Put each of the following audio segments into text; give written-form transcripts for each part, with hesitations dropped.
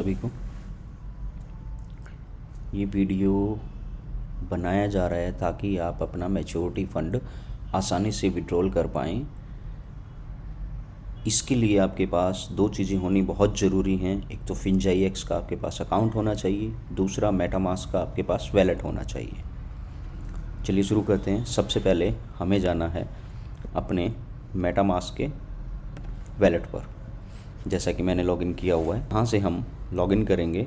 सभी को। ये वीडियो बनाया जा रहा है ताकि आप अपना मैच्योरिटी फ़ंड आसानी से विड्रॉल कर पाएँ। इसके लिए आपके पास दो चीज़ें होनी बहुत ज़रूरी हैं। एक तो FinJaiex का आपके पास अकाउंट होना चाहिए, दूसरा मेटामास्क का आपके पास वैलेट होना चाहिए। चलिए शुरू करते हैं। सबसे पहले हमें जाना है अपने मेटामास्क के वैलेट पर, जैसा कि मैंने लॉगिन किया हुआ है। यहाँ से हम लॉगिन करेंगे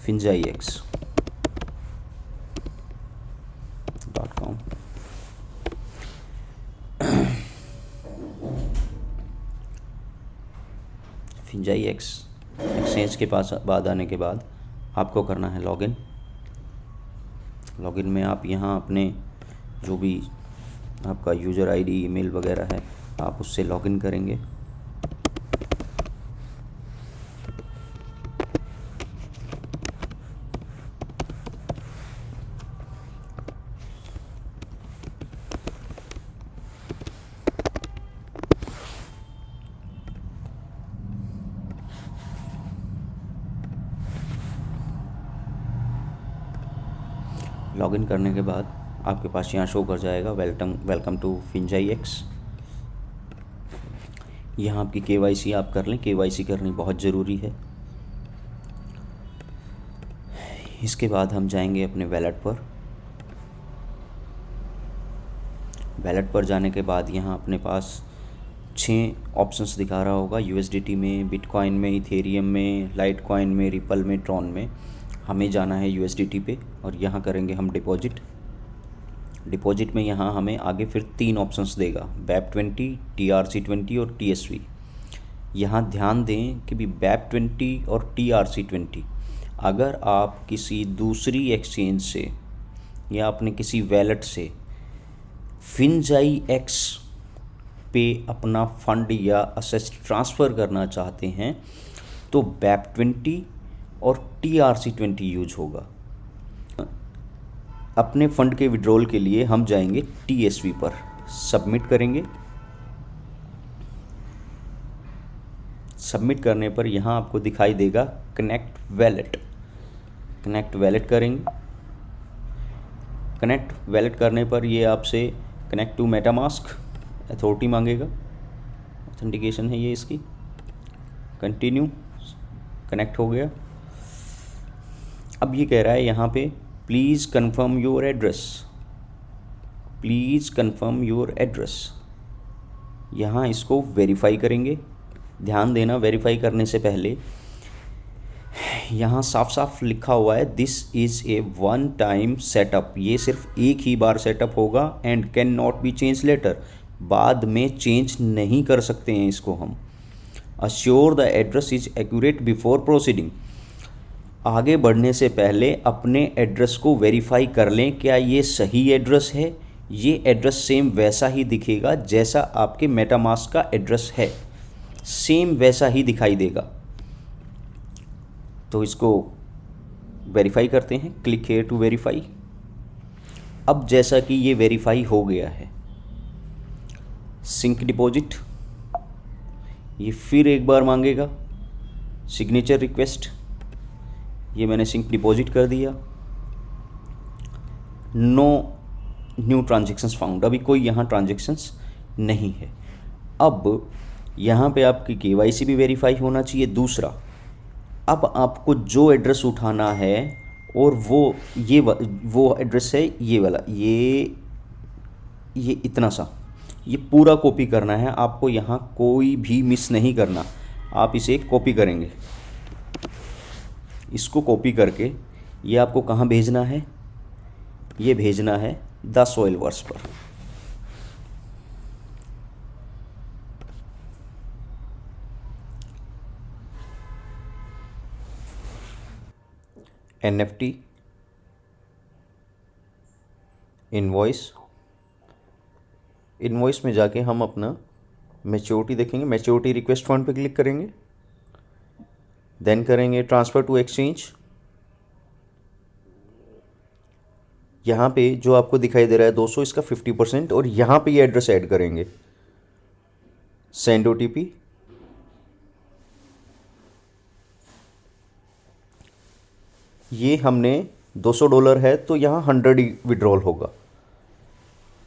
finjaiex.com। FinJaiex एक्सचेंज के पास बाद आने के बाद आपको करना है लॉगिन। लॉगिन में आप यहाँ अपने जो भी आपका यूज़र आईडी, ईमेल वगैरह है, आप उससे लॉगिन करेंगे। लॉगिन करने के बाद आपके पास यहाँ शो कर जाएगा वेलकम टू FinJaiex। यहाँ आपकी KYC आप कर लें। KYC करनी बहुत ज़रूरी है। इसके बाद हम जाएंगे अपने वैलेट पर। वैलेट पर जाने के बाद यहाँ अपने पास 6 ऑप्शंस दिखा रहा होगा, USDT में, बिटकॉइन में, इथेरियम में, लाइटकॉइन में, रिपल में, ट्रॉन में। हमें जाना है USDT पे और यहाँ करेंगे हम डिपॉजिट में यहाँ हमें आगे फिर 3 ऑप्शंस देगा, BEP20, TRC20 और TSV। यहाँ ध्यान दें कि भी BEP20 और TRC20 अगर आप किसी दूसरी एक्सचेंज से या अपने किसी वैलेट से FinJaiex पे अपना फ़ंड या असेट्स ट्रांसफ़र करना चाहते हैं तो BEP20 और TRC20 यूज होगा। अपने फ़ंड के विड्रॉल के लिए हम जाएंगे TSV पर, सबमिट करेंगे। सबमिट करने पर यहाँ आपको दिखाई देगा कनेक्ट वैलेट करेंगे। कनेक्ट वैलेट करने पर ये आपसे कनेक्ट टू मेटामास्क अथॉरिटी मांगेगा। ऑथेंटिकेशन है ये इसकी। कंटिन्यू, कनेक्ट हो गया। अब ये कह रहा है यहाँ पे प्लीज़ कंफर्म योर एड्रेस। यहाँ इसको वेरीफाई करेंगे। ध्यान देना, वेरीफाई करने से पहले यहाँ साफ साफ लिखा हुआ है this is a one time setup. ये सिर्फ एक ही बार सेटअप होगा and can not be change later. बाद में चेंज नहीं कर सकते हैं इसको हम। Assure the address is accurate before proceeding. आगे बढ़ने से पहले अपने एड्रेस को वेरीफाई कर लें, क्या ये सही एड्रेस है। ये एड्रेस सेम वैसा ही दिखेगा जैसा आपके मेटामास्क का एड्रेस है, सेम वैसा ही दिखाई देगा। तो इसको वेरीफाई करते हैं। Click here to verify. अब जैसा कि ये वेरीफाई हो गया है, सिंक डिपॉजिट ये फिर एक बार मांगेगा। सिग्नेचर रिक्वेस्ट, ये मैंने सिंक डिपॉजिट कर दिया। नो न्यू ट्रांजेक्शन्स फाउंड, अभी कोई यहाँ ट्रांजेक्शन्स नहीं है। अब यहाँ पे आपकी KYC भी वेरीफाई होना चाहिए। दूसरा, अब आपको जो एड्रेस उठाना है और वो एड्रेस है ये वाला, ये इतना सा, ये पूरा कॉपी करना है आपको। यहाँ कोई भी मिस नहीं करना। आप इसे कॉपी करेंगे। इसको कॉपी करके ये आपको कहाँ भेजना है, ये भेजना है द सॉइलवर्स पर। NFT इनवॉइस में जाके हम अपना मैच्योरिटी देखेंगे। मैच्योरिटी रिक्वेस्ट फंड पे क्लिक करेंगे, देन करेंगे ट्रांसफ़र टू एक्सचेंज। यहाँ पे जो आपको दिखाई दे रहा है 200, इसका 50% और यहाँ पे ये एड्रेस ऐड करेंगे। सेंड OTP, ये हमने $200 है तो यहाँ 100 ही विड्रॉल होगा।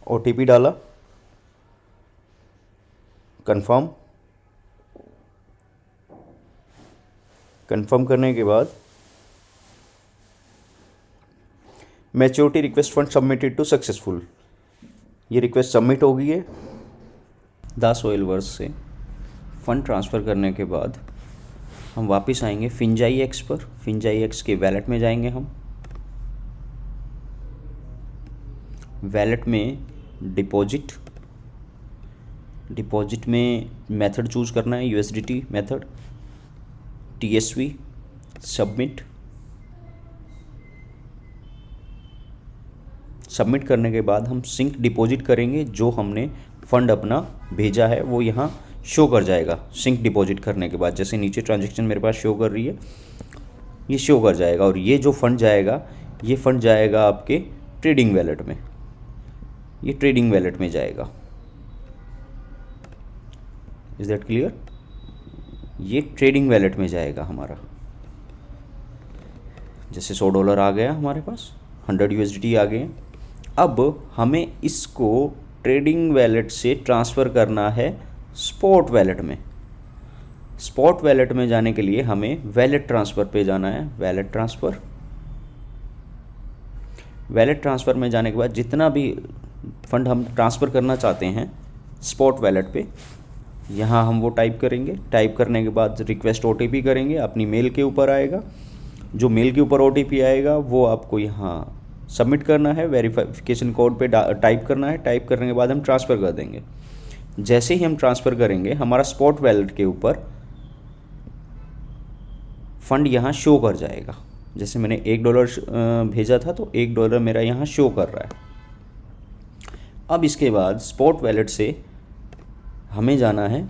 OTP डाला, कंफर्म। कंफर्म करने के बाद maturity request fund submitted to successful, ये रिक्वेस्ट सबमिट हो गई है। दास ऑयल वर्स से फ़ंड ट्रांसफ़र करने के बाद हम वापस आएंगे फिंजाई एक्स पर। फिंजाई एक्स के वैलेट में जाएंगे हम। वैलेट में डिपॉजिट में मेथड चूज़ करना है, USDT मेथड, TSV, सबमिट करने के बाद हम सिंक डिपॉजिट करेंगे। जो हमने फ़ंड अपना भेजा है वो यहाँ शो कर जाएगा। सिंक डिपॉजिट करने के बाद जैसे नीचे ट्रांजैक्शन मेरे पास शो कर रही है, ये शो कर जाएगा। और ये जो फ़ंड जाएगा, ये फ़ंड जाएगा आपके ट्रेडिंग वैलेट में, ये ट्रेडिंग वैलेट में जाएगा। Is that clear? ये ट्रेडिंग वैलेट में जाएगा हमारा। जैसे $100 आ गया हमारे पास, 100 USDT आ गए। अब हमें इसको ट्रेडिंग वैलेट से ट्रांसफ़र करना है स्पॉट वैलेट में। स्पॉट वैलेट में जाने के लिए हमें वैलेट ट्रांसफ़र पे जाना है। वैलेट ट्रांसफ़र में जाने के बाद जितना भी फ़ंड हम ट्रांसफ़र करना चाहते हैं स्पॉट वैलेट पे, यहाँ हम वो टाइप करेंगे। टाइप करने के बाद रिक्वेस्ट OTP करेंगे, अपनी मेल के ऊपर आएगा। जो मेल के ऊपर OTP आएगा वो आपको यहाँ सबमिट करना है, वेरिफिकेशन कोड पे टाइप करना है। टाइप करने के बाद हम ट्रांसफ़र कर देंगे। जैसे ही हम ट्रांसफ़र करेंगे हमारा स्पॉट वैलेट के ऊपर फ़ंड यहाँ शो कर जाएगा। जैसे मैंने $1 भेजा था तो $1 मेरा यहाँ शो कर रहा है। अब इसके बाद स्पॉट वैलेट से हमें जाना है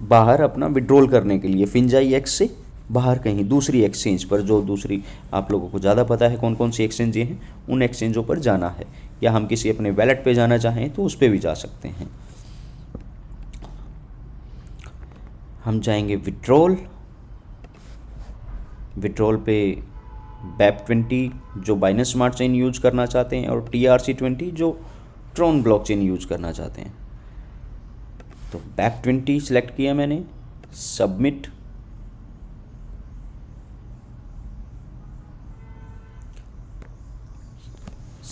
बाहर अपना विड्रॉल करने के लिए, फिंजाई एक्स से बाहर कहीं दूसरी एक्सचेंज पर। जो दूसरी आप लोगों को ज़्यादा पता है कौन कौन सी एक्सचेंजें हैं, उन एक्सचेंजों पर जाना है। या हम किसी अपने वैलेट पे जाना चाहें तो उस पर भी जा सकते हैं। हम जाएंगे विड्रॉल पे BEP20 जो बाइनेंस स्मार्ट चेन यूज करना चाहते हैं, और TRC20 जो ट्रॉन ब्लॉकचेन यूज करना चाहते हैं। तो BEP20 सिलेक्ट किया मैंने, सबमिट।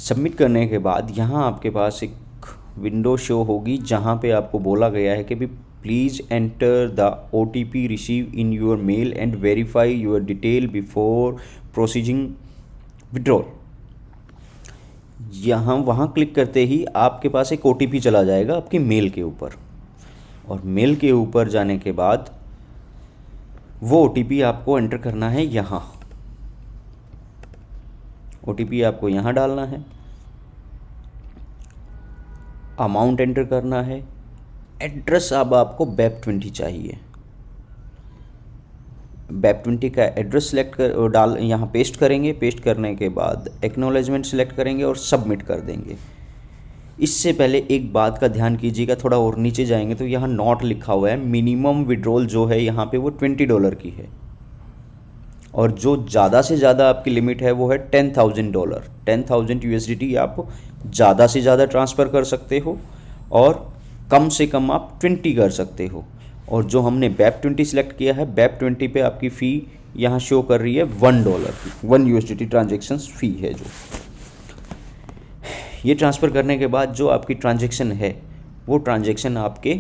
सबमिट करने के बाद यहाँ आपके पास एक विंडो शो होगी जहाँ पे आपको बोला गया है कि भी please enter the OTP receive in your male and verify your detail before processing withdrawal. यहाँ वहाँ क्लिक करते ही आपके पास एक OTP चला जाएगा आपकी मेल के ऊपर, और मेल के ऊपर जाने के बाद वो OTP आपको एंटर करना है यहाँ। OTP आपको यहाँ डालना है, अमाउंट एंटर करना है, एड्रेस अब आपको BEP20 चाहिए। BEP20 का एड्रेस सेलेक्ट कर यहाँ पेस्ट करेंगे। पेस्ट करने के बाद एक्नॉलेजमेंट सेलेक्ट करेंगे और सबमिट कर देंगे। इससे पहले एक बात का ध्यान कीजिएगा, थोड़ा और नीचे जाएंगे तो यहाँ नॉट लिखा हुआ है। मिनिमम विड्रॉल जो है यहाँ पे वो $20 की है, और जो ज़्यादा से ज़्यादा आपकी लिमिट है वो है $10,000। 10,000 USDT आप ज़्यादा से ज़्यादा ट्रांसफ़र कर सकते हो, और कम से कम आप 20 कर सकते हो। और जो हमने BEP20 सिलेक्ट किया है, BEP20 पे आपकी फ़ी यहाँ शो कर रही है $1 की, 1 USDT ट्रांजेक्शन फ़ी है। जो ये ट्रांसफ़र करने के बाद जो आपकी ट्रांजेक्शन है वो ट्रांजेक्शन आपके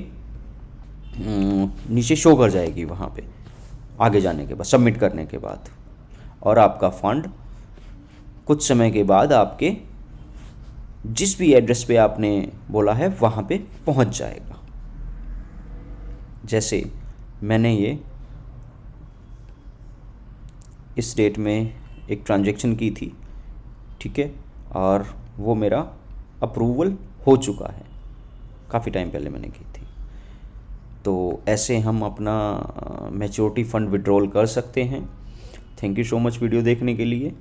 नीचे शो कर जाएगी वहाँ पे आगे जाने के बाद, सबमिट करने के बाद, और आपका फ़ंड कुछ समय के बाद आपके जिस भी एड्रेस पे आपने बोला है वहाँ पे पहुँच जाएगा। जैसे मैंने ये इस डेट में एक ट्रांजैक्शन की थी, ठीक है, और वो मेरा अप्रूवल हो चुका है, काफ़ी टाइम पहले मैंने की थी। तो ऐसे हम अपना मैच्योरिटी फ़ंड विड्रॉल कर सकते हैं। Thank you so much video देखने के लिए।